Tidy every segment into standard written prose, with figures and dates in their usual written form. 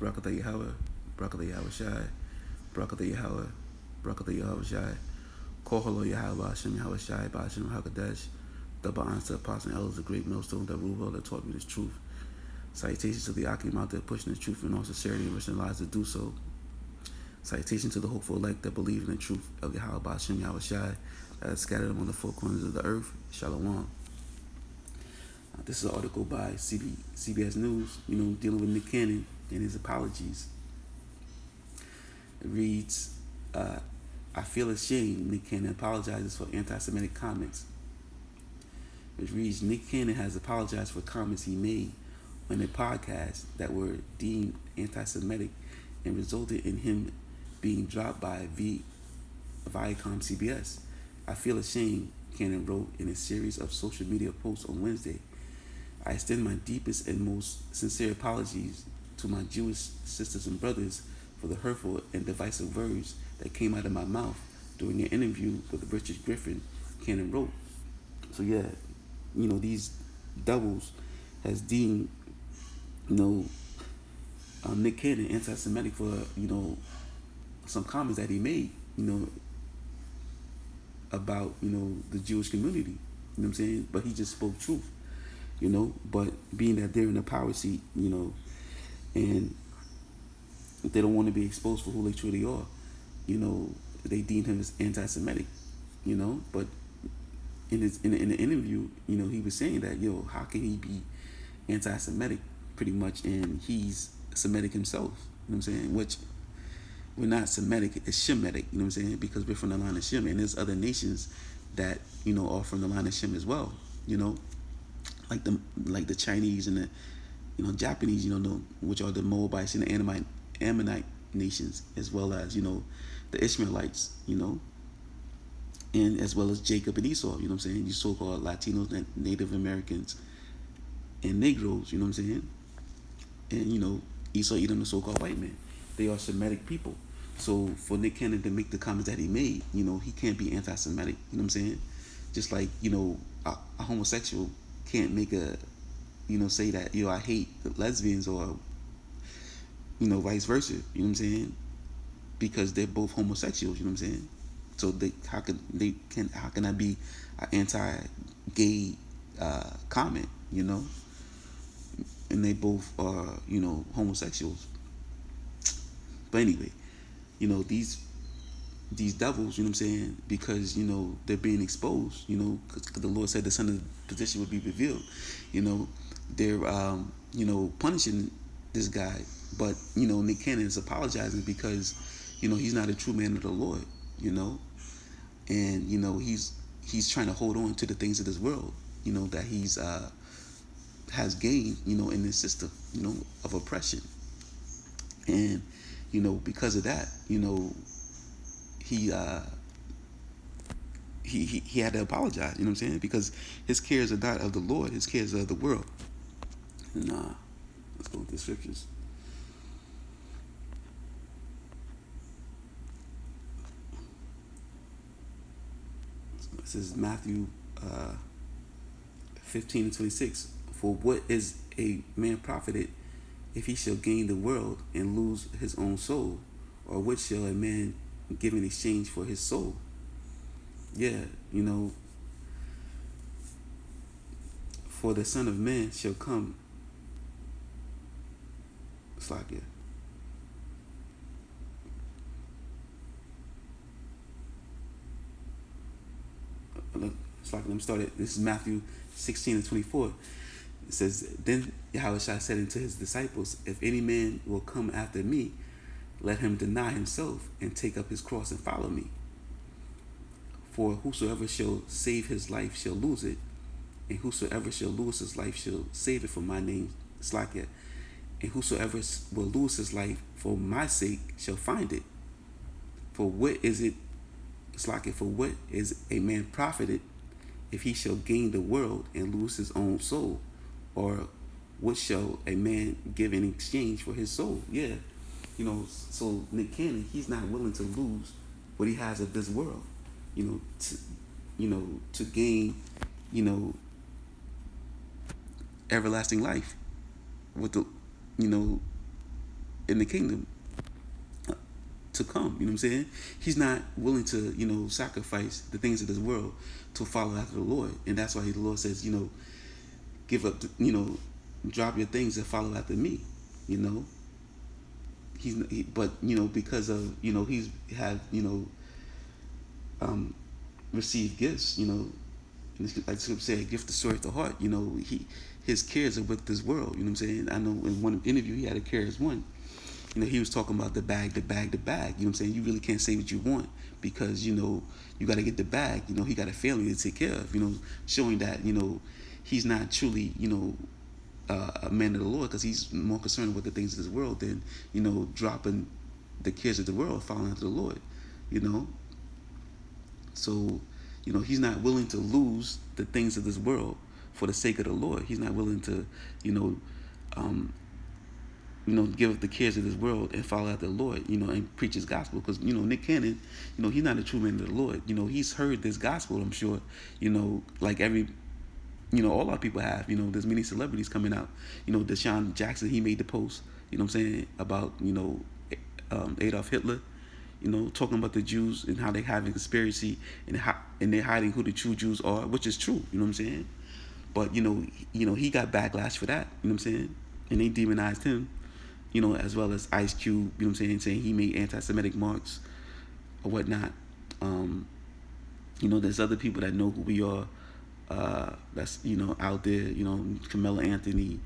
Barakatah Yahweh, Barakatah Yahweh Shai, Barakatah Yahweh, Barakatah Yahweh Shai, Koholo Yahweh Hashem Yahweh Shai, Ba'ashem HaKadosh, double honor to Apostle and elders, the great millstone that rule well, that taught me this truth. Salutations to the Akim out there pushing the truth in all sincerity and risking lives to do so. Salutations to the hopeful elect that believe in the truth of Yahweh Ba'ashem Yahweh Shai, that is scattered among the four corners of the earth. Shalom. This is an article by CBS News, dealing with Nick Cannon and his apologies. It reads, I feel ashamed. Nick Cannon apologizes for anti-Semitic comments. It reads, Nick Cannon has apologized for comments he made on a podcast that were deemed anti-Semitic and resulted in him being dropped by Viacom CBS. I feel ashamed, Cannon wrote in a series of social media posts on Wednesday. I extend my deepest and most sincere apologies to my Jewish sisters and brothers for the hurtful and divisive words that came out of my mouth during an interview with Richard Griffin, Cannon wrote. So yeah, these devils has deemed, Nick Cannon anti-Semitic for, some comments that he made, about, the Jewish community. You know what I'm saying? But he just spoke truth. But being that they're in the power seat, and they don't want to be exposed for who they truly are, they deemed him as anti-Semitic, but in the interview, he was saying that, how can he be anti-Semitic pretty much, and he's Semitic himself, you know what I'm saying, which we're not Semitic, it's Shemitic, you know what I'm saying, because we're from the line of Shem, and there's other nations that, are from the line of Shem as well, like the Chinese and the Japanese, which are the Moabites and the Ammonite nations, as well as the Ishmaelites, and as well as Jacob and Esau, you know what I'm saying, you so-called Latinos and Native Americans and Negroes, you know what I'm saying, and Esau, Edom, the so-called white man, they are Semitic people. So for Nick Cannon to make the comments that he made, he can't be anti-Semitic, you know what I'm saying, just like a homosexual can't make say that, I hate lesbians or, vice versa, you know what I'm saying? Because they're both homosexuals, you know what I'm saying? So how can I be an anti-gay comment, and they both are, homosexuals. But anyway, these devils, you know what I'm saying, because, they're being exposed, because the Lord said the son of the position would be revealed, they're, punishing this guy, but, Nick Cannon is apologizing because, he's not a true man of the Lord, and, he's trying to hold on to the things of this world, that he's, has gained, in this system, of oppression. And, because of that, he had to apologize, you know what I'm saying? Because his cares are not of the Lord, his cares are of the world. And let's go with the scriptures. This is Matthew 15:26. For what is a man profited if he shall gain the world and lose his own soul? Or what shall a man give in exchange for his soul? Yeah, for the Son of Man shall come. It's like it. It's like, let me start it. This is Matthew 16:24. It says, Then Yahweh said unto his disciples, If any man will come after me, let him deny himself and take up his cross and follow me. For whosoever shall save his life shall lose it, and whosoever shall lose his life shall save it for my name, Slakia. And whosoever will lose his life for my sake shall find it. For what is it, Slakia, for what is a man profited if he shall gain the world and lose his own soul? Or what shall a man give in exchange for his soul? Yeah. So Nick Cannon, he's not willing to lose what he has of this world, to gain, everlasting life with the, in the kingdom to come. You know what I'm saying? He's not willing to, sacrifice the things of this world to follow after the Lord. And that's why the Lord says, give up, drop your things and follow after me. You know, but because of he's had received gifts. Like the scripture said, gift the sword of the heart. His cares are with this world. You know what I'm saying? I know in one interview he had a cares one. He was talking about the bag, the bag, the bag. You know what I'm saying? You really can't say what you want because, you got to get the bag. He got a family to take care of, showing that, he's not truly, a man of the Lord because he's more concerned with the things of this world than, dropping the cares of the world, following after the Lord, you know? So, he's not willing to lose the things of this world for the sake of the Lord. He's not willing to, give up the cares of this world and follow after the Lord, and preach his gospel. Because, Nick Cannon, he's not a true man of the Lord. He's heard this gospel, I'm sure, like all our people have. There's many celebrities coming out. Deshaun Jackson, he made the post, what I'm saying, about, Adolf Hitler, talking about the Jews and how they have a conspiracy and they're hiding who the true Jews are, which is true, what I'm saying? But, he got backlash for that, what I'm saying? And they demonized him, as well as Ice Cube, what I'm saying he made anti-Semitic marks or whatnot. There's other people that know who we are, that's, out there, Carmelo Anthony,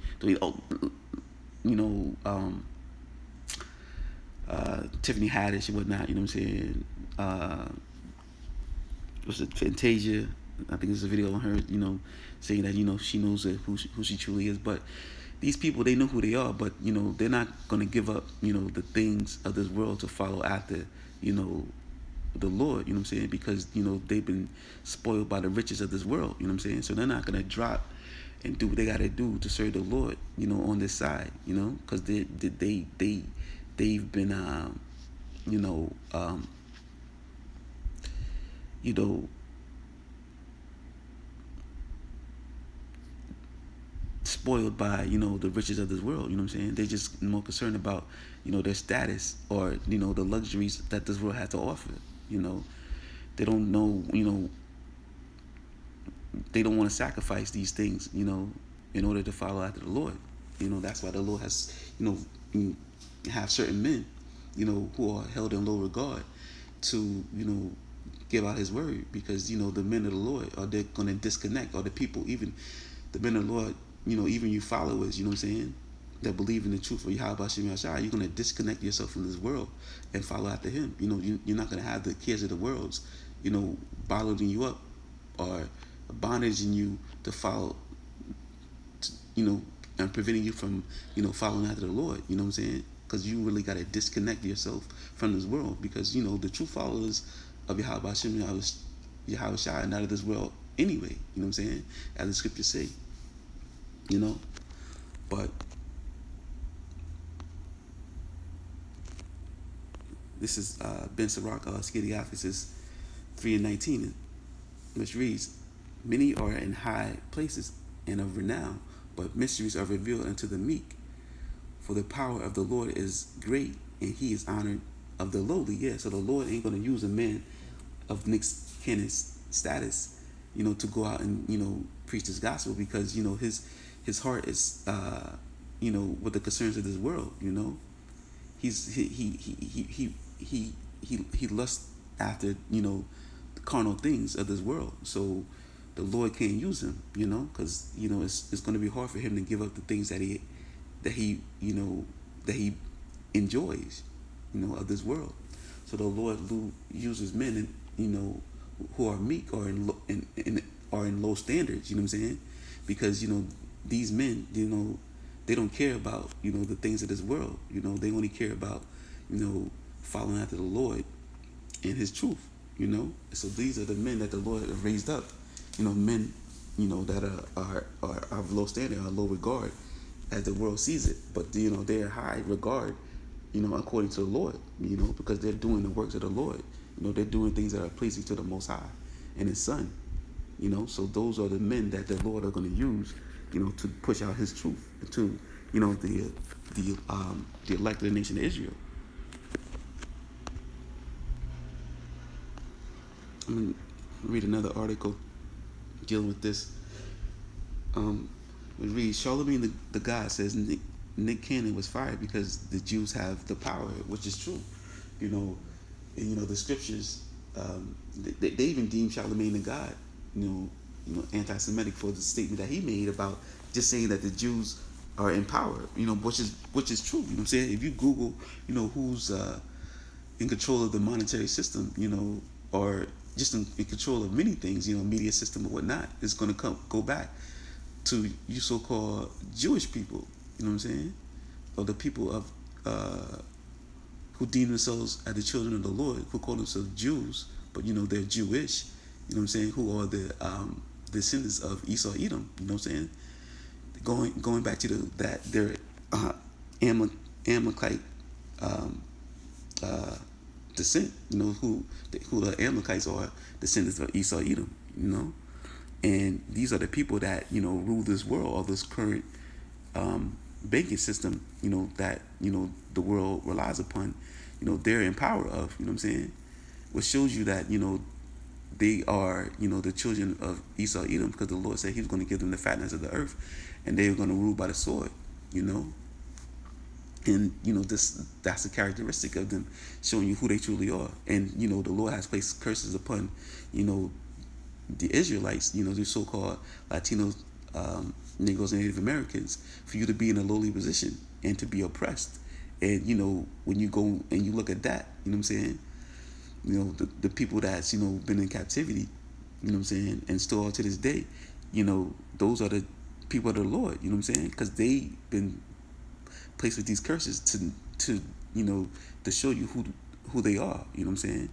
Tiffany Haddish and whatnot, what I'm saying? Was it Fantasia? I think there's a video on her, saying that, she knows who she truly is. But these people, they know who they are, but, they're not going to give up, the things of this world to follow after, the Lord, what I'm saying? Because, they've been spoiled by the riches of this world, what I'm saying? So they're not going to drop and do what they got to do to serve the Lord, on this side, because they've been, spoiled by, the riches of this world, what I'm saying? They're just more concerned about, their status or, the luxuries that this world has to offer, They don't know, they don't want to sacrifice these things, in order to follow after the Lord. That's why the Lord has, have certain men, who are held in low regard to, give out his word because, the men of the Lord are they're going to disconnect, or the people, even the men of the Lord, even you followers, what I'm saying, that believe in the truth of Yahweh Hashem Yahshua, you're going to disconnect yourself from this world and follow after him. You're not going to have the cares of the world, bottling you up or bondaging you to follow, and preventing you from, following after the Lord, what I'm saying? Because you really got to disconnect yourself from this world because, the true followers of Yahweh Hashem Yahshua are not of this world anyway, what I'm saying? As the scriptures say, but this is Ben Sirach, Skediothesis 3:19, which reads, "Many are in high places and of renown, but mysteries are revealed unto the meek. For the power of the Lord is great, and he is honored of the lowly." Yeah, so the Lord ain't going to use a man of Nick Cannon's status, to go out and, preach this gospel because, his heart is, with the concerns of this world, he lusts after, the carnal things of this world. So the Lord can't use him, because, it's going to be hard for him to give up the things that he enjoys, of this world. So the Lord uses men, who are meek or in low standards, what I'm saying? Because, these men, they don't care about, the things of this world. They only care about, following after the Lord and his truth, So these are the men that the Lord has raised up, men, that are of low standard, are low regard as the world sees it. But, they're high regard, according to the Lord, because they're doing the works of the Lord. They're doing things that are pleasing to the Most High and his Son, So those are the men that the Lord are going to use, to push out his truth to, the elect of the nation of Israel. I'm gonna read another article dealing with this. We read Charlemagne the God says Nick Cannon was fired because the Jews have the power, which is true. You know, and the scriptures. They even deem Charlemagne the God. Anti-Semitic for the statement that he made about just saying that the Jews are in power. Which is true. You know what I'm saying? If you Google, who's in control of the monetary system, or just in control of many things, media system or whatnot, it's going to go back to you so-called Jewish people. You know what I'm saying? Or the people of who deem themselves as the children of the Lord, who call themselves Jews, but they're Jewish. You know what I'm saying? Who are the descendants of Esau, Edom. You know what I'm saying? Going back to that they're Amalekite descent. Who the Amalekites are, descendants of Esau, Edom. And these are the people that rule this world, or this current banking system. That the world relies upon. They're in power of. You know what I'm saying? Which shows you that they are the children of Esau, Edom, because the Lord said He was going to give them the fatness of the earth, and they were going to rule by the sword. And that's a characteristic of them, showing you who they truly are. And the Lord has placed curses upon the Israelites, the so-called Latinos, Negroes, and Native Americans, for you to be in a lowly position and to be oppressed. And when you go and you look at that, you know what I'm saying, the people that's been in captivity, you know what I'm saying, and still to this day, those are the people of the Lord. You know what I'm saying? Because they've been placed with these curses to show you who they are. You know what I'm saying?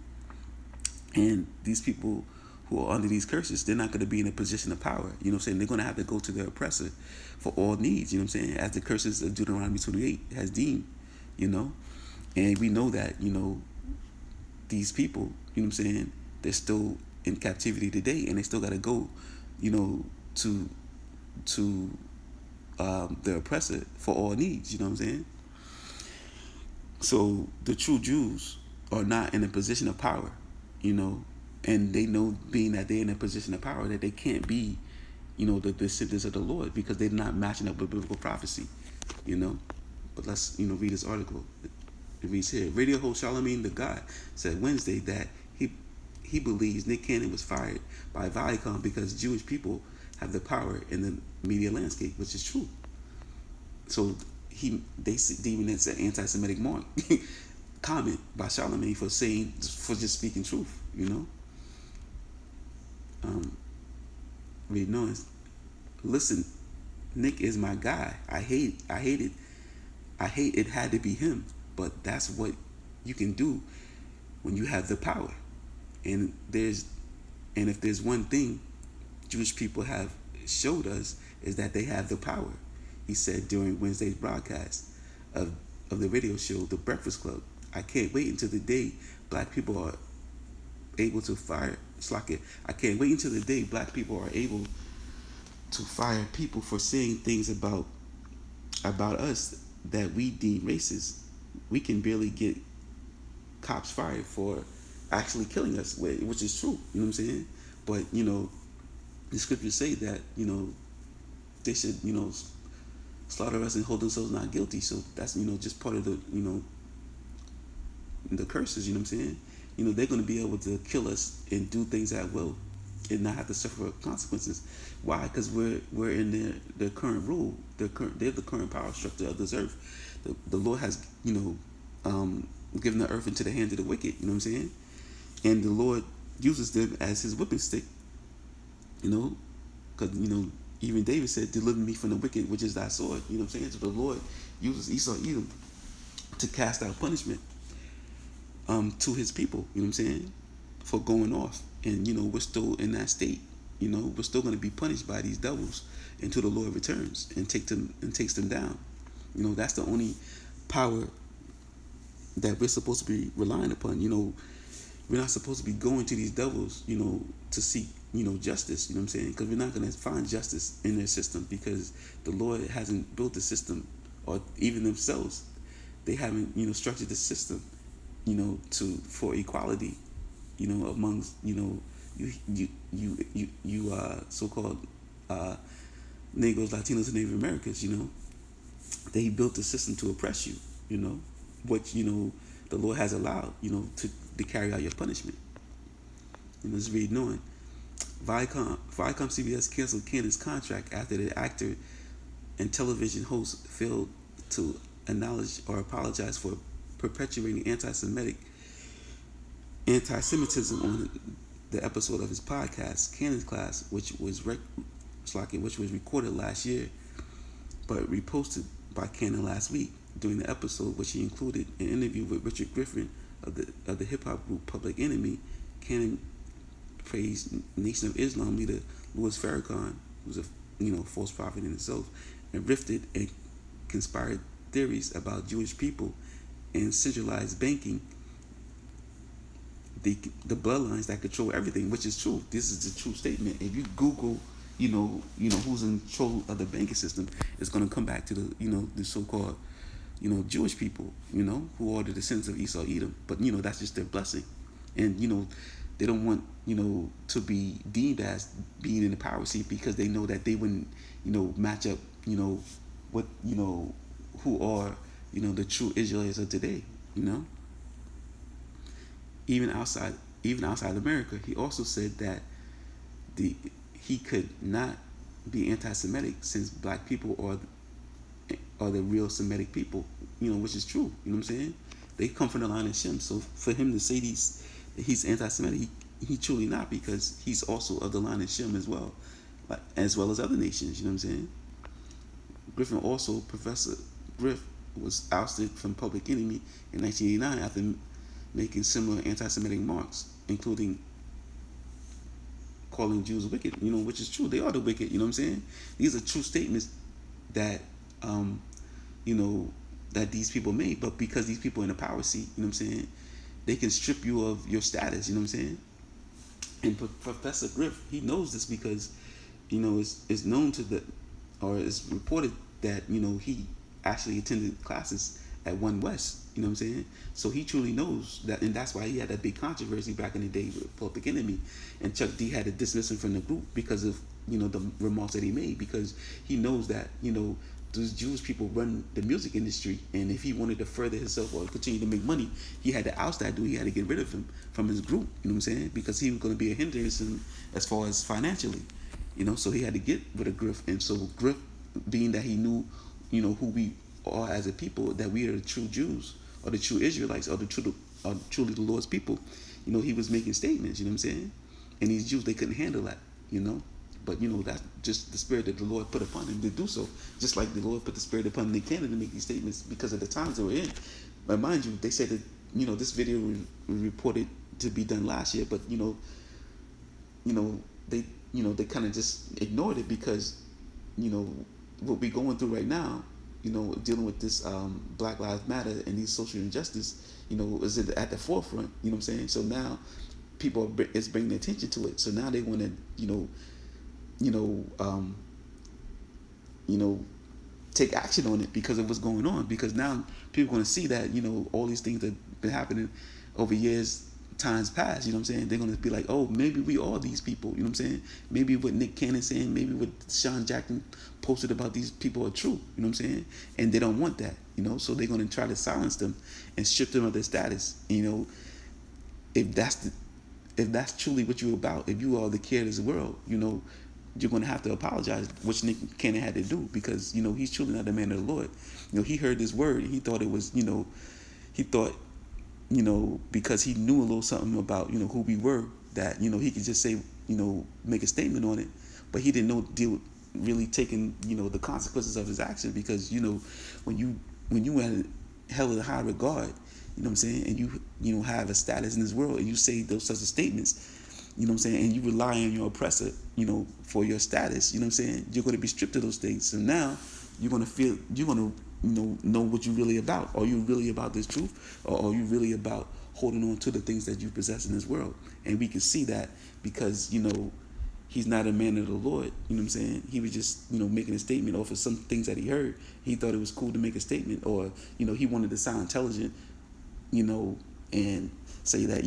And these people who are under these curses, they're not going to be in a position of power. You know what I'm saying? They're going to have to go to their oppressor for all needs. You know what I'm saying? As the curses of Deuteronomy 28 has deemed. And we know that these people, you know what I'm saying, they're still in captivity today, and they still got to go, to their oppressor for all needs. You know what I'm saying? So the true Jews are not in a position of power, and they know, being that they're in a position of power, that they can't be, the descendants of the Lord, because they're not matching up with biblical prophecy. But let's read this article. It reads here: radio host Charlemagne the God said Wednesday that he believes Nick Cannon was fired by Viacom because Jewish people have the power in the media landscape, which is true. So they deem it as an anti-Semitic mark comment by Charlemagne for just speaking truth. Read noise. Listen, Nick is my guy. I hate it had to be him, but that's what you can do when you have the power. And if there's one thing Jewish people have showed us, is that they have the power. He said during Wednesday's broadcast of the radio show The Breakfast Club, I can't wait until the day black people are able to fire I can't wait until the day black people are able to fire people for saying things about us that we deem racist. We can barely get cops fired for actually killing us, which is true. You know what I'm saying? But the scriptures say that they should slaughter us and hold themselves not guilty. So that's just part of the curses. You know what I'm saying? They're going to be able to kill us and do things at will and not have to suffer consequences. Why? Because we're in their current rule. They're the current power structure of this earth. The Lord has given the earth into the hands of the wicked. You know what I'm saying? And the Lord uses them as His whipping stick. Because even David said, "Deliver me from the wicked, which is thy sword." You know what I'm saying? So the Lord uses Esau, Edom, to cast out punishment to His people. You know what I'm saying? For going off, and we're still in that state. We're still going to be punished by these devils until the Lord returns and takes them down. That's the only power that we're supposed to be relying upon. We're not supposed to be going to these devils, to seek, justice. You know what I'm saying? Because we're not going to find justice in their system, because the Lord hasn't built the system or even themselves, they haven't, structured the system, for equality, amongst, so-called Negroes, Latinos, and Native Americans. They built the system to oppress you, what, the Lord has allowed, to carry out your punishment. Let's read on. Viacom CBS canceled Cannon's contract after the actor and television host failed to acknowledge or apologize for perpetuating anti-Semitism on the episode of his podcast, Cannon's Class, which was recorded last year, but reposted by Cannon last week. During the episode, which he included an interview with Richard Griffin of the hip hop group Public Enemy, Cannon praised Nation of Islam leader Louis Farrakhan, who's a false prophet in himself, and riffed and conspired theories about Jewish people and centralized banking, the bloodlines that control everything, which is true. This is a true statement. If you Google, who's in control of the banking system, it's going to come back to the so-called, Jewish people, who are the descendants of Esau, Edom. But that's just their blessing, and they don't want to be deemed as being in the power seat because they know that they wouldn't match up what who are the true Israelites of today. Even outside America, he also said that he could not be anti-Semitic since black people are the real Semitic people, which is true. You know what I'm saying? They come from the line of Shem. So for him to say he's anti-Semitic, he truly not, because he's also of the line of Shem as well as other nations. You know what I'm saying? Professor Griff was ousted from Public Enemy in 1989 after making similar anti-Semitic remarks, including calling Jews wicked, which is true. They are the wicked, you know what I'm saying? These are true statements that, that these people made, but because these people are in the power seat, you know what I'm saying, they can strip you of your status, you know what I'm saying? And Professor Griff, he knows this because, it's known it's reported that, he actually attended classes at One West, you know what I'm saying? So he truly knows that, and that's why he had that big controversy back in the day with Public Enemy, and Chuck D had to dismiss him from the group because of, the remarks that he made, because he knows that, those Jewish people run the music industry, and if he wanted to further himself or continue to make money, he had to oust that dude. He had to get rid of him from his group, you know what I'm saying? Because he was going to be a hindrance as far as financially, so he had to get rid of Griff. And so Griff, being that he knew, who we are as a people, that we are the true Jews or the true Israelites or truly the Lord's people, he was making statements, you know what I'm saying? And these Jews, they couldn't handle that, But that's just the spirit that the Lord put upon him to do so. Just like the Lord put the spirit upon Nick Cannon to make these statements because of the times they were in. But mind you, they said that this video was reported to be done last year, but they kind of just ignored it because what we're going through right now, dealing with this Black Lives Matter and these social injustice, is at the forefront. You know what I'm saying? So now people is bringing attention to it. So now they want to take action on it because of what's going on. Because now people are going to see that, all these things that have been happening over years, times past, you know what I'm saying? They're going to be like, oh, maybe we are these people, you know what I'm saying? Maybe what Nick Cannon saying, maybe what Sean Jackson posted about these people are true, you know what I'm saying? And they don't want that, so they're going to try to silence them and strip them of their status, if that's truly what you're about, if you are the care of this world, you're going to have to apologize, which Nick Cannon had to do, because, he's truly not the man of the Lord. He heard this word, and he thought it was, he thought, because he knew a little something about, who we were, that, he could just say, make a statement on it. But he didn't know deal really taking, the consequences of his action, because, when you had held in high regard, you know what I'm saying, and you have a status in this world, and you say those such of statements, you know what I'm saying, and you rely on your oppressor, for your status, you know what I'm saying, you're going to be stripped of those things. So now you're going to know what you're really about. Are you really about this truth, or are you really about holding on to the things that you possess in this world? And we can see that because he's not a man of the Lord. You know what I'm saying? He was just, making a statement off of some things that he heard. He thought it was cool to make a statement, or, he wanted to sound intelligent, and say that,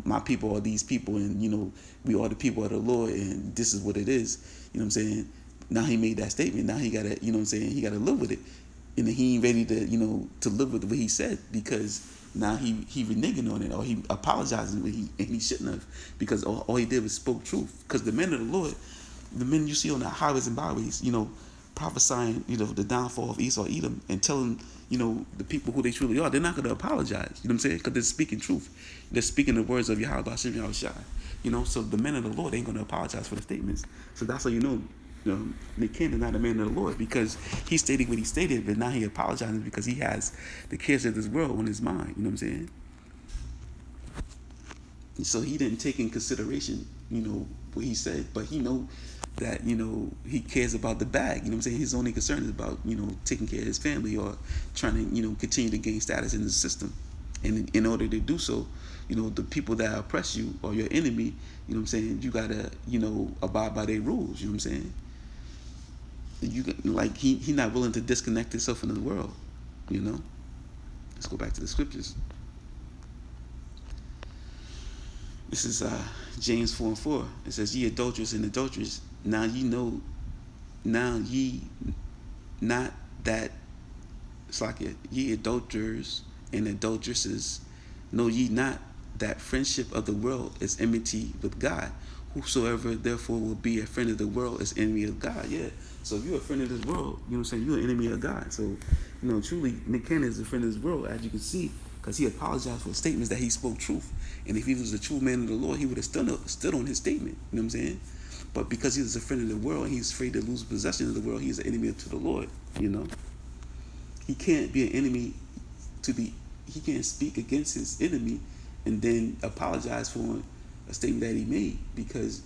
my people are these people, and, we are the people of the Lord, and this is what it is. You know what I'm saying? Now he made that statement. Now he gotta, he gotta live with it. And then he ain't ready to live with what he said, because now he reneging on it, or he apologizing when he shouldn't have, because all he did was spoke truth. Because the men of the Lord, the men you see on the highways and byways, prophesying, the downfall of Esau, Edom, and telling, the people who they truly are, they're not going to apologize. You know what I'm saying? Because they're speaking truth. They're speaking the words of Yahweh Hashem Yahweh Shai. So the men of the Lord ain't going to apologize for the statements. So that's how Nick Cannon not a man of the Lord, because he stated what he stated, but now he apologizes because he has the cares of this world on his mind. You know what I'm saying? And so he didn't take in consideration, what he said, but he know that, he cares about the bag. You know what I'm saying? His only concern is about, taking care of his family, or trying to, continue to gain status in the system. And in order to do so, the people that oppress you, or your enemy, you know what I'm saying, you gotta, abide by their rules. You know what I'm saying? He not willing to disconnect himself from the world. Let's go back to the scriptures. This is James 4:4. It says, "Ye adulterers and adulteresses, now ye not that, it's like it, ye adulterers and adulteresses, know ye not that friendship of the world is enmity with God? Whosoever therefore will be a friend of the world is enemy of God." Yeah. So if you're a friend of this world, you know what I'm saying, you're an enemy of God. So, truly, Nick Cannon is a friend of this world, as you can see, because he apologized for statements that he spoke truth. And if he was a true man of the Lord, he would have stood on his statement. You know what I'm saying? But because he was a friend of the world, and he's afraid to lose possession of the world, he's an enemy to the Lord. He can't be an enemy he can't speak against his enemy and then apologize for a statement that he made, because,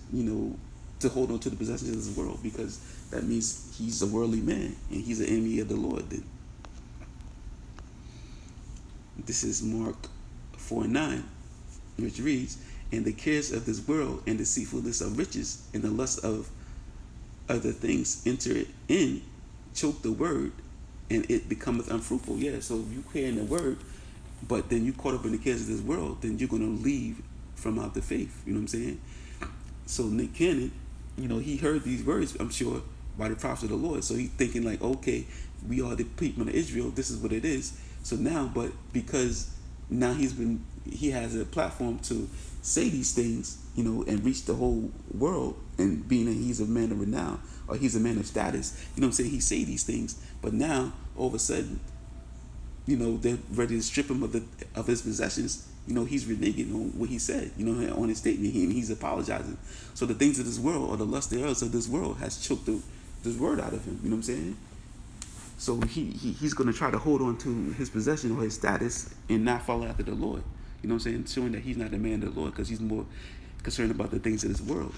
to hold on to the possessions of this world, because that means he's a worldly man and he's an enemy of the Lord. Then this is Mark 4:9, which reads, "And the cares of this world, and deceitfulness of riches, and the lust of other things enter in, choke the word, and it becometh unfruitful." Yeah, so if you care in the word, but then you caught up in the cares of this world, then you're going to leave from out the faith. You know what I'm saying? So Nick Cannon, he heard these words, I'm sure, by the prophets of the Lord. So he's thinking like, okay, we are the people of Israel. This is what it is. So now, but because now he has a platform to say these things, and reach the whole world, and being that he's a man of renown, or he's a man of status, you know what I'm saying, he say these things, but now all of a sudden, they're ready to strip him of his possessions. He's reneging on what he said, on his statement, and he's apologizing. So the things of this world, or the lust thereof of this world, has choked this word out of him. You know what I'm saying? So he's going to try to hold on to his possession or his status and not follow after the Lord. You know what I'm saying? Showing that he's not a man of the Lord, because he's more concerned about the things of this world.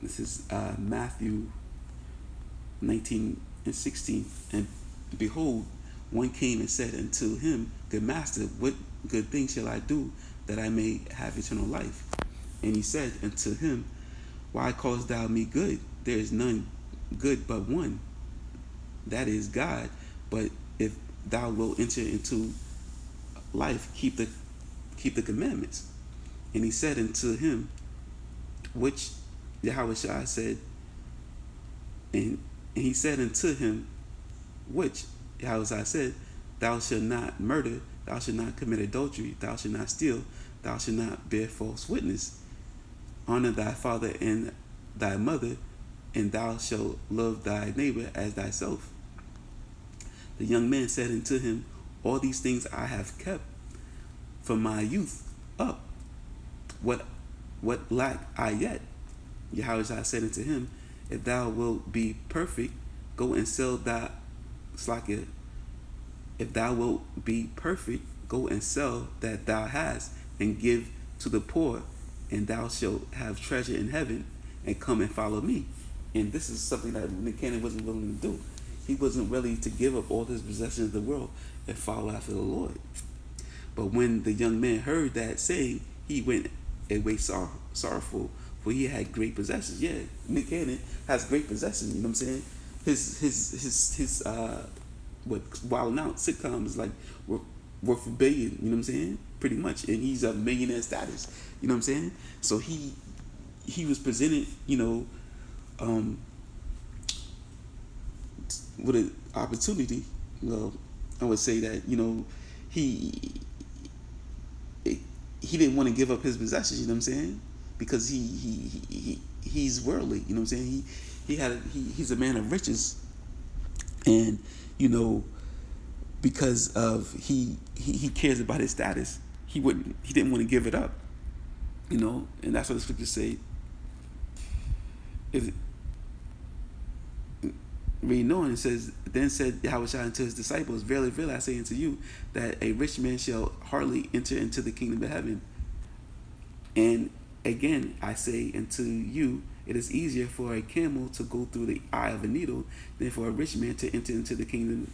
This is Matthew 19:16. "And behold, one came and said unto him, Good master, what good thing shall I do that I may have eternal life? And he said unto him, Why callest thou me good? There is none good but one, that is God. But if thou wilt enter into life, keep the commandments. And he said unto him, which Yahweh Shai said, and he said unto him, which Yahweh Shai said, Thou shalt not murder, thou shalt not commit adultery, thou shalt not steal, thou shalt not bear false witness. Honor thy father and thy mother, and thou shalt love thy neighbor as thyself. The young man said unto him, All these things I have kept from my youth up. What lack I yet? Yahweh said unto him, If thou wilt be perfect, go and sell thy slacker. If thou wilt be perfect, go and sell that thou hast, and give to the poor, and thou shalt have treasure in heaven, and come and follow me. And this is something that Nick Cannon wasn't willing to do. He wasn't ready to give up all his possessions of the world and follow after the Lord. But when the young man heard that saying, he went away sorrowful, for he had great possessions. Yeah, Nick Cannon has great possessions. You know what I'm saying? His what Wild Out sitcom is like worth a billion. You know what I'm saying? Pretty much, and he's a millionaire status. You know what I'm saying? So he was presented, with an opportunity. Well, I would say that he he didn't want to give up his possessions. You know what I'm saying? Because he's worldly. You know what I'm saying? He's a man of riches, and because of he cares about his status, he didn't want to give it up. And that's what the scriptures say. Is reading on, it says, then said Yahushua unto his disciples, verily, verily, I say unto you, that a rich man shall hardly enter into the kingdom of heaven. And again, I say unto you, it is easier for a camel to go through the eye of a needle than for a rich man to enter into the kingdom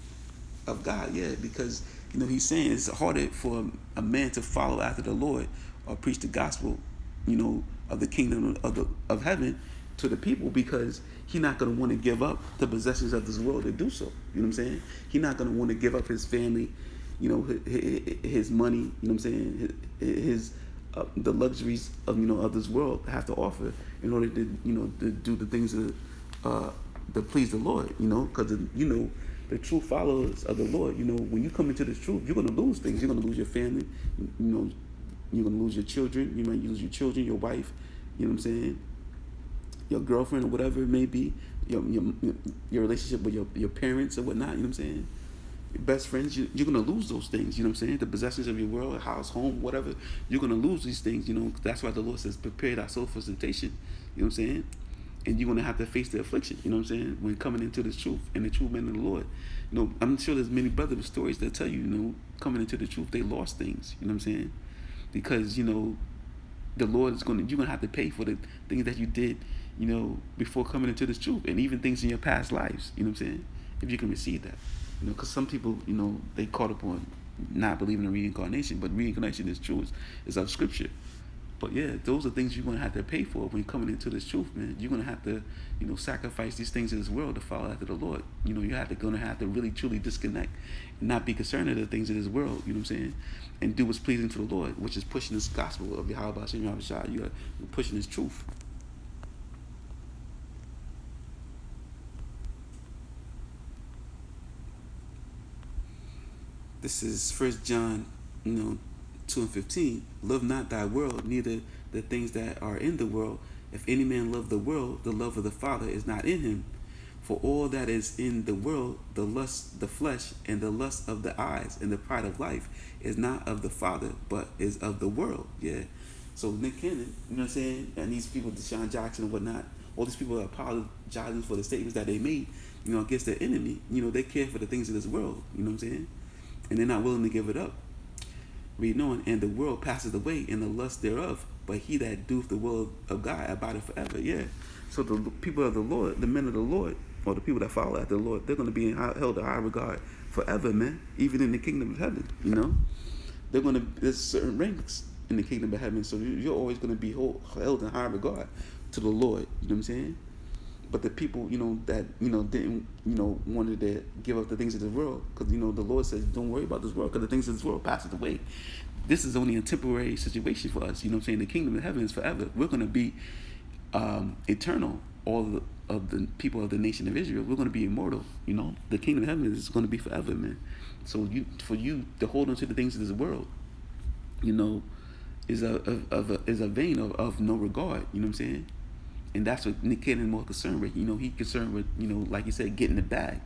of God. Yeah, because he's saying it's harder for a man to follow after the Lord or preach the gospel, of the kingdom of heaven to the people, because he's not going to want to give up the possessions of this world to do so. You know what I'm saying? He's not going to want to give up his family, his money. You know what I'm saying? His the luxuries of this world have to offer in order to to do the things that please the Lord. Because the true followers of the Lord. When you come into this truth, you're going to lose things. You're going to lose your family. You're going to lose your children. You might lose your children, your wife. You know what I'm saying? Your girlfriend or whatever it may be, your relationship with your parents or whatnot. You know what I'm saying? Your best friends, you're gonna lose those things. You know what I'm saying? The possessions of your world, house, home, whatever. You're gonna lose these things. That's why the Lord says, "Prepare thy soul for temptation." You know what I'm saying? And you're gonna have to face the affliction. You know what I'm saying? When coming into this truth and the true men of the Lord. I'm sure there's many brothers with stories that tell you, coming into the truth, they lost things. You know what I'm saying? Because the Lord is you're gonna have to pay for the things that you did, before coming into this truth, and even things in your past lives. You know what I'm saying? If you can receive that, because some people, they caught up on not believing in reincarnation, but reincarnation is true. It's of Scripture. But yeah, those are things you're gonna have to pay for when you're coming into this truth, man. You're gonna have to, sacrifice these things in this world to follow after the Lord. You're gonna have to really truly disconnect and not be concerned with the things of this world. You know what I'm saying? And do what's pleasing to the Lord, which is pushing this gospel of Yahweh Hashem Yahushua. You're pushing this truth. This is 1 John, 2:15. Love not thy world, neither the things that are in the world. If any man love the world, the love of the Father is not in him. For all that is in the world, the lust, the flesh, and the lust of the eyes, and the pride of life, is not of the Father, but is of the world. Yeah. So Nick Cannon, you know what I'm saying, and these people, Deshaun Jackson and whatnot, all these people are apologizing for the statements that they made, against their enemy. They care for the things of this world. You know what I'm saying? And they're not willing to give it up. Reading on, and the world passes away, and the lust thereof, but he that doeth the will of God abideth forever. Yeah. So the people of the Lord, the men of the Lord, or the people that follow after the Lord, they're going to be held in high regard forever, man. Even in the kingdom of heaven, there's certain ranks in the kingdom of heaven, so you're always going to be held in high regard to the Lord. You know what I'm saying? But the people, that, didn't, wanted to give up the things of this world, because, the Lord says, don't worry about this world, because the things of this world passes away. This is only a temporary situation for us. You know what I'm saying? The kingdom of heaven is forever. We're going to be eternal. All of the people of the nation of Israel, we're going to be immortal. The kingdom of heaven is going to be forever, man. So for you to hold on to the things of this world, is a vein of no regard. You know what I'm saying? And that's what Nick Cannon is more concerned with. He's concerned with, like you said, getting the bag.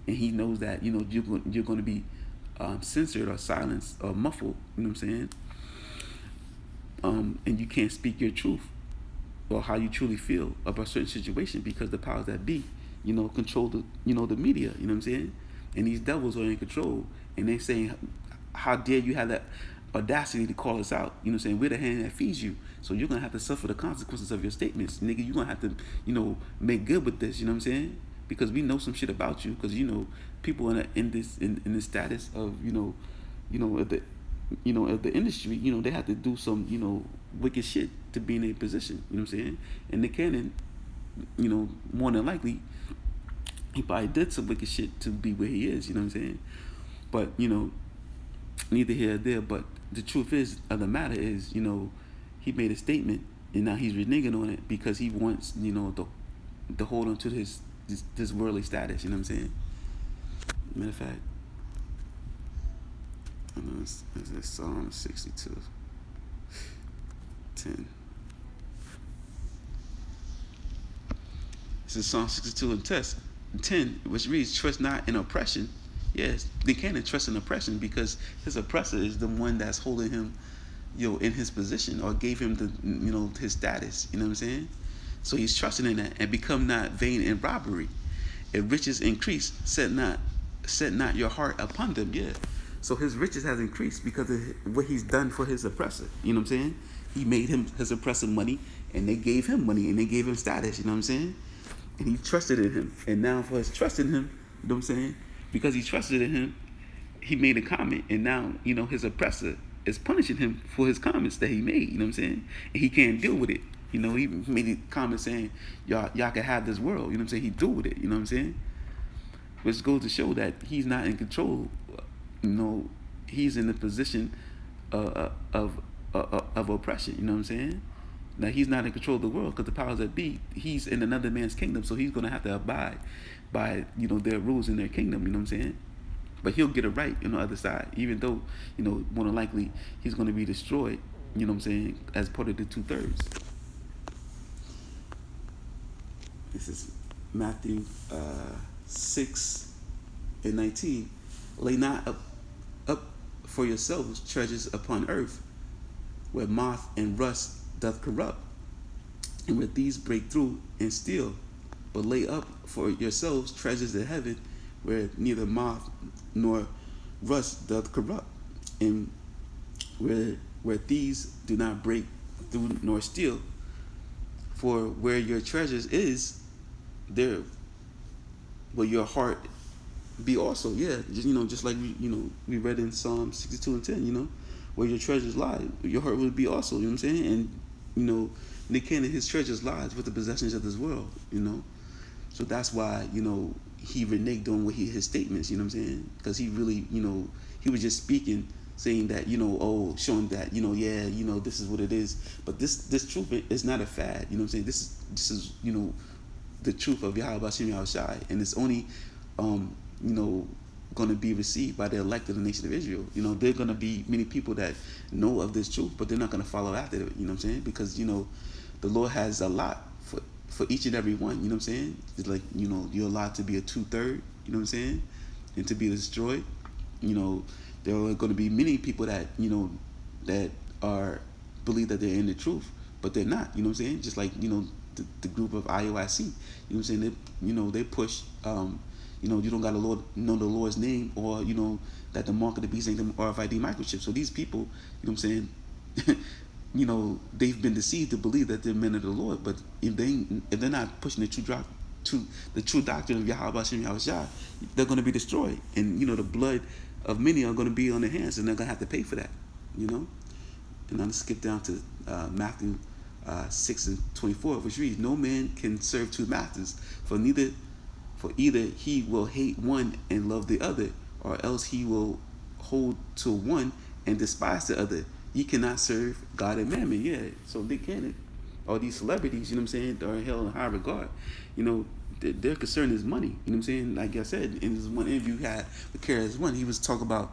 And he knows that, you're going to be censored or silenced or muffled. You know what I'm saying? And you can't speak your truth or how you truly feel about a certain situation, because the powers that be, control the, the media. You know what I'm saying? And these devils are in control. And they're saying, how dare you have that audacity to call us out? You know what I'm saying? We're the hand that feeds you. So you're going to have to suffer the consequences of your statements. Nigga, you're going to have to, make good with this. You know what I'm saying? Because we know some shit about you. Because, people in this status of, of the industry, they have to do some, wicked shit to be in a position. You know what I'm saying? And Nick Cannon, more than likely, he probably did some wicked shit to be where he is. You know what I'm saying? But neither here nor there. But the truth is, of the matter is, he made a statement, and now he's reneging on it because he wants, to hold on to this worldly status. You know what I'm saying? Matter of fact, is this Psalm 62:10? This is Psalm 62:10, which reads, "Trust not in oppression." Yes, they can't trust in oppression because his oppressor is the one that's holding him, in his position or gave him the, his status. You know what I'm saying? So he's trusting in that, and become not vain in robbery. If riches increase, set not your heart upon them. Yeah. So his riches has increased because of what he's done for his oppressor. You know what I'm saying? He made his oppressor money, and they gave him money, and they gave him status. You know what I'm saying? And he trusted in him. And now for his trust in him, you know what I'm saying? Because he trusted in him, he made a comment, and now, his oppressor is punishing him for his comments that he made. You know what I'm saying? And he can't deal with it. He made a comment saying, y'all can have this world. You know what I'm saying? He deal with it. You know what I'm saying? Which goes to show that he's not in control. He's in the position of oppression. You know what I'm saying? Now he's not in control of the world because the powers that be, he's in another man's kingdom, so he's gonna have to abide by their rules in their kingdom. You know what I'm saying? But he'll get it right on the other side, even though more than likely he's gonna be destroyed. You know what I'm saying? As part of the 2/3. This is Matthew 6:19. Lay not up for yourselves treasures upon earth, where moth and rust doth corrupt, and where thieves break through and steal. But lay up for yourselves treasures in heaven, where neither moth nor rust doth corrupt, and where thieves do not break through nor steal. For where your treasures is, there will your heart be also. Yeah, just like we read in Psalm 62:10. Where your treasures lie, your heart will be also. You know what I'm saying? And Nick Cannon, his treasures lies with the possessions of this world. So that's why he reneged on his statements. You know what I'm saying? Because he really he was just speaking, saying that showing that this is what it is. But this truth is not a fad. You know what I'm saying? This is the truth of Yahweh Hashem Yahushai, and it's only going to be received by the elect of the nation of Israel. There are going to be many people that know of this truth, but they're not going to follow after it. You know what I'm saying? Because the Lord has a lot for each and every one. You know what I'm saying? It's like you're allowed to be a 2/3. You know what I'm saying? And to be destroyed. There are going to be many people that that are believe that they're in the truth, but they're not. You know what I'm saying? Just like the group of IOIC. You know what I'm saying? They push. You don't got to know the Lord's name, or that the mark of the beast ain't the RFID microchip. So these people, you know what I'm saying, they've been deceived to believe that they're men of the Lord. But if they're not pushing the true doctrine of Yahweh Hashem Yahushua, they're going to be destroyed. And the blood of many are going to be on their hands, and they're going to have to pay for that. And I'm skip down to Matthew 6:24, which reads, "No man can serve two masters, for either he will hate one and love the other, or else he will hold to one and despise the other. Ye cannot serve God and mammon." Yeah, so they can't. All these celebrities, you know what I'm saying, are held in high regard. Their concern is money. You know what I'm saying? Like I said, in this one interview we had with KRS-One, he was talking about,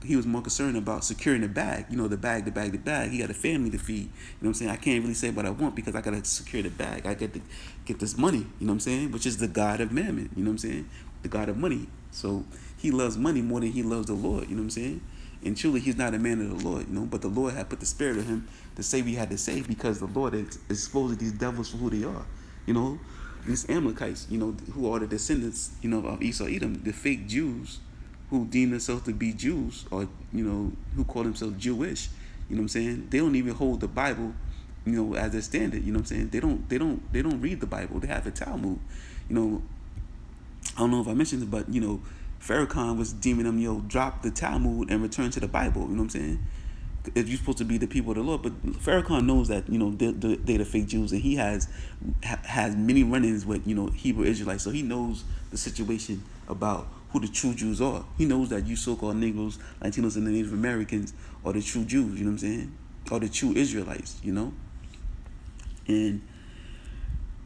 he was more concerned about securing the bag. The bag. He got a family to feed. You know what I'm saying? I can't really say what I want because I got to secure the bag. I got to get this money, you know what I'm saying? Which is the God of mammon, you know what I'm saying? The God of money. So he loves money more than he loves the Lord, you know what I'm saying? And truly, he's not a man of the Lord, but the Lord had put the spirit of him to say what he had to say, because the Lord is exposing these devils for who they are. These Amalekites, who are the descendants, of Esau Edom, the fake Jews who deem themselves to be Jews, or who call themselves Jewish. You know what I'm saying? They don't even hold the Bible, as their standard. You know what I'm saying? They don't read the Bible. They have a Talmud. I don't know if I mentioned it, but Farrakhan was deeming them, drop the Talmud and return to the Bible. You know what I'm saying? If you're supposed to be the people of the Lord, but Farrakhan knows that they're the fake Jews, and he has many run-ins with Hebrew Israelites, so he knows the situation about who the true Jews are. He knows that you so-called Negroes, Latinos, and the Native Americans are the true Jews. You know what I'm saying? Are the true Israelites. And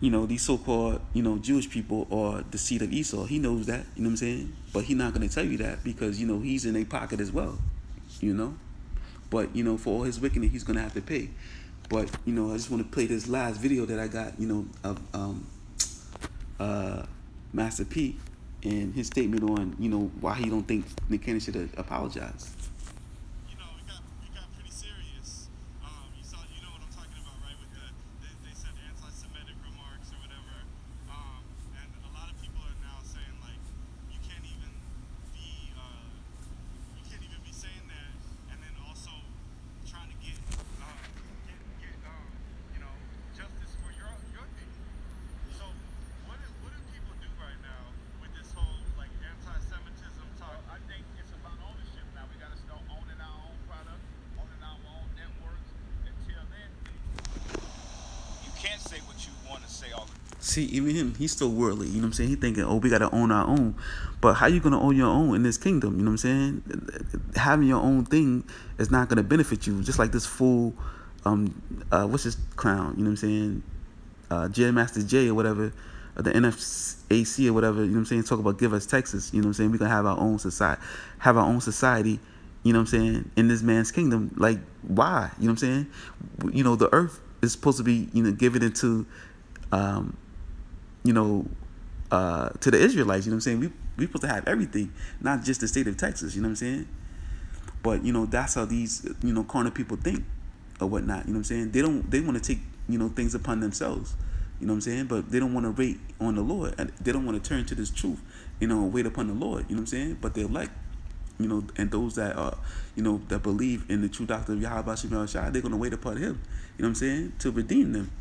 these so-called, Jewish people are the seed of Esau. He knows that, you know what I'm saying? But he's not going to tell you that because, he's in a pocket as well, you know? But, for all his wickedness, he's going to have to pay. But, I just want to play this last video that I got, of Master P and his statement on, why he don't think Nick Cannon should apologize. It got pretty serious. You know what I'm talking about, right? With they said anti-Semitic remarks or whatever. And a lot of people are now saying like, you can't even be, you can't even be saying that, and then also trying to get justice for your thing. So what do people do right now with this whole like anti-Semitism talk? Well, I think it's about ownership now. We got to start owning our own product, owning our own networks. Until then, you can't say what you want to say all the time. See, even him, he's still worldly. You know what I'm saying? He thinking, oh, we gotta own our own. But how you gonna own your own in this kingdom? You know what I'm saying? Having your own thing is not gonna benefit you. Just like this fool, what's his clown? You know what I'm saying? J Master J or whatever, the NFAC or whatever. You know what I'm saying? Talk about give us Texas. You know what I'm saying? We gonna have our own society. You know what I'm saying? In this man's kingdom, like why? You know what I'm saying? The earth is supposed to be given into um, to the Israelites. You know what I'm saying? We supposed to have everything, not just the state of Texas. You know what I'm saying? But that's how these carnal people think or whatnot. You know what I'm saying? They want to take things upon themselves. You know what I'm saying? But they don't want to wait on the Lord, and they don't want to turn to this truth. Wait upon the Lord. You know what I'm saying? But they're like, and those that are, that believe in the true doctrine of Yahweh Shem Shai, they're gonna wait upon Him. You know what I'm saying? To redeem them.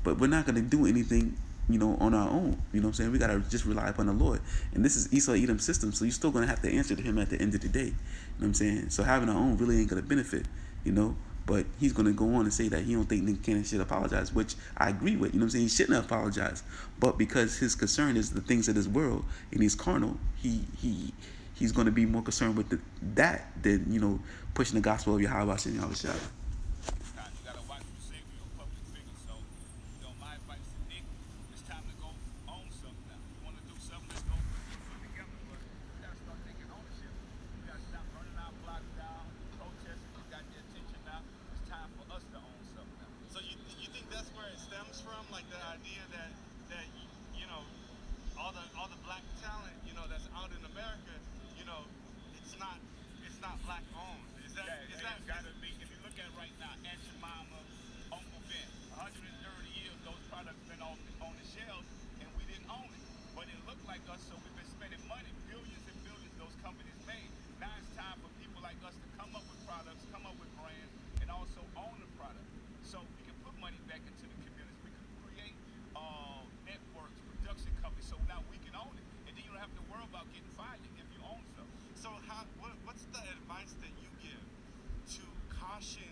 But we're not gonna do anything. On our own. You know what I'm saying? We gotta just rely upon the Lord. And this is Esau Edom system, so you're still gonna have to answer to him at the end of the day. You know what I'm saying? So having our own really ain't gonna benefit. But he's gonna go on and say that he don't think Nick Cannon should apologize, which I agree with. You know what I'm saying? He shouldn't apologize. But because his concern is the things of this world and he's carnal, he's gonna be more concerned with that than pushing the gospel of Yahweh and Yahweh Shai. You got to watch what you say for your public figure. So, my advice to Nick, it's time to go own something now. You want to do something, let's go put together. But we got to start taking ownership. We got to stop burning our blocks down, protesting. We got the attention now. It's time for us to own something now. So you think that's where it stems from, like the idea that all the black talent that's out in America, it's not black owned. Is that Got to be. If you look at right now, Aunt Jemima, Uncle Ben, 130 years, those products been on the shelves, and we didn't own it. But it looked like us, so we've been spending money, billions and billions those companies made. Now it's time for people like us to come up with products, come up with brands, and also own the product. So we can put money back into the communities. We can create networks, production companies, so now we can own it. And then you don't have to worry about getting fired if you own something. so? What's the advice that you give to caution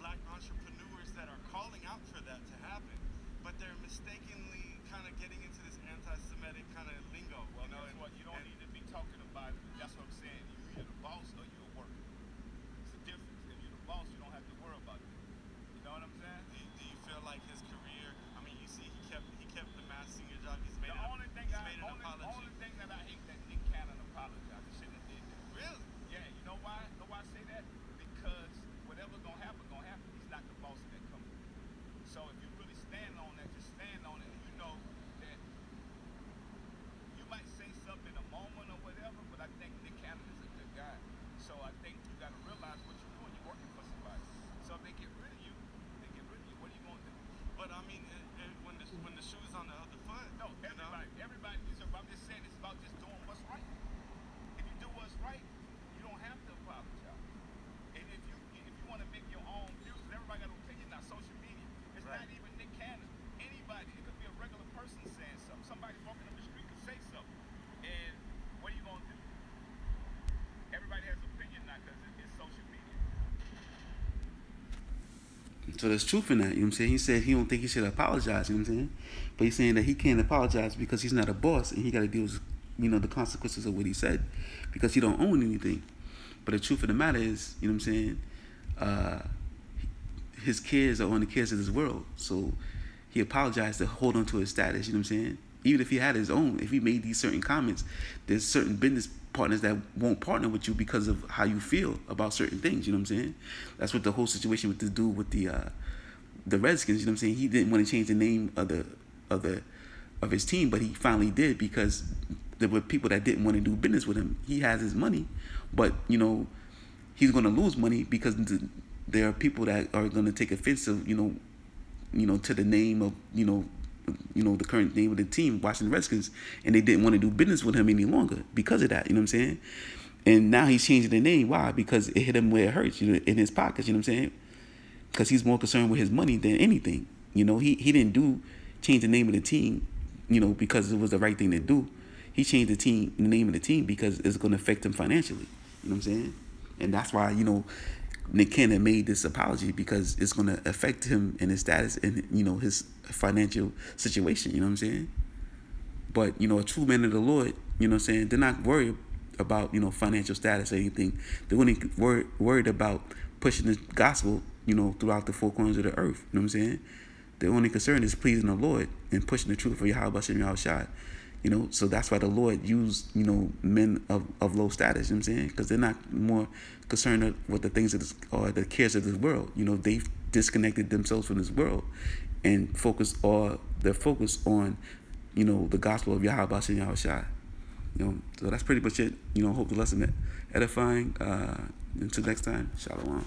black entrepreneurs that are calling out for that to happen, but they're mistakenly kind of getting into this anti-Semitic kind of lingo? Well, guess what? You don't need to be talking about it. That's what I'm saying. You're either the boss or you're a worker. It's the difference. If you're the boss, you don't have to worry about it. You know what I'm saying? Do you feel like his career? I mean, you see, he kept the mass senior job. He's made The only thing apology. that I hate that Nick Cannon apologized. He shouldn't have did that. Really? Yeah, you know why? Know why I say that? Because whatever's gonna happen, gonna happen. He's not the boss of that company. So if you really stand on that, just stand on it, and you know that you might say something in a moment or whatever. But I think So there's truth in that, you know what I'm saying? He said he don't think he should apologize, you know what I'm saying? But he's saying that he can't apologize because he's not a boss and he got to deal with, the consequences of what he said because he don't own anything. But the truth of the matter is, you know what I'm saying? Uh, his kids are on the kids of this world. So he apologized to hold on to his status, you know what I'm saying? Even if he had his own, if he made these certain comments, there's certain business partners that won't partner with you because of how you feel about certain things, you know what I'm saying? That's what the whole situation with this dude with the Redskins, you know what I'm saying? He didn't want to change the name of his team, but he finally did because there were people that didn't want to do business with him. He has his money, but he's going to lose money because there are people that are going to take offense of to the name of the current name of the team, Washington Redskins, and they didn't want to do business with him any longer because of that. You know what I'm saying? And now he's changing the name. Why? Because it hit him where it hurts, in his pockets. You know what I'm saying? Because he's more concerned with his money than anything. He didn't change the name of the team, because it was the right thing to do. He changed the name of the team because it's going to affect him financially. You know what I'm saying? And that's why Nick Cannon made this apology because it's going to affect him and his status and his financial situation. You know what I'm saying? But a true man of the Lord, you know what I'm saying, they're not worried about financial status or anything. They're only worried about pushing the gospel throughout the four corners of the earth. You know what I'm saying? Their only concern is pleasing the Lord and pushing the truth for Yahweh Hashem Yahushai. So that's why the Lord used, men of low status, you know what I'm saying? Because they're not more concerned with the things or the cares of this world. They've disconnected themselves from this world and they're focused on, the gospel of Yahweh Hashem Yahushai. So that's pretty much it. Hope the lesson edifying. Until next time, Shalom.